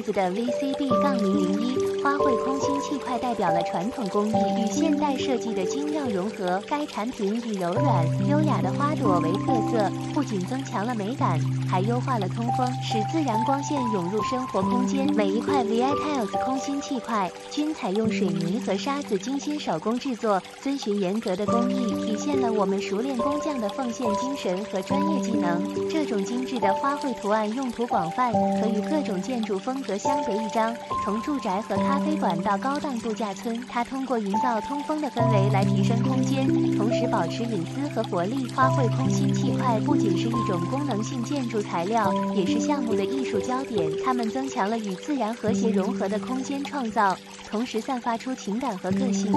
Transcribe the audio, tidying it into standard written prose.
子的 VCB-001花卉空心气块代表了传统工艺与现代设计的精妙融合。该产品以柔软、优雅的花朵为特色，不仅增强了美感，还优化了通风，使自然光线涌入生活空间。每一块 Viet Tiles 空心气块均采用水泥和沙子精心手工制作，遵循严格的工艺，体现了我们熟练工匠的奉献精神和专业技能。这种精致的花卉图案用途广泛，可与各种建筑风格相得益彰。从住宅和咖啡馆到高档度假村，它通过营造通风的氛围来提升空间，同时保持隐私和活力。花卉空心气块不仅是一种功能性建筑材料，也是项目的艺术焦点。它们增强了与自然和谐融合的空间创造，同时散发出情感和个性。